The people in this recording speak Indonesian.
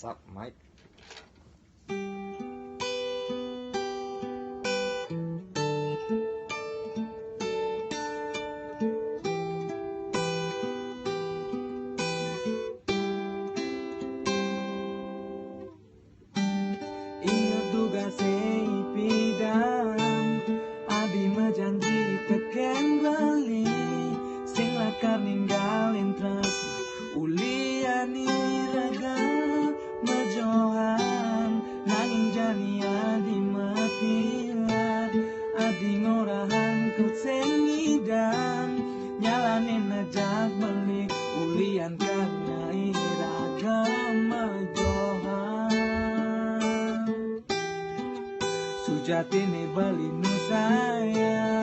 Sub mic. Ingat duga seipidang Abi majanji teken bali Sing lakar ninggal entras Uliani raga majohan Nanging jani adi matilat Adi ngorahan kut sengidang Nyalanin najak balik Ulian karena iraga majohan Sujati ni bali nu sayang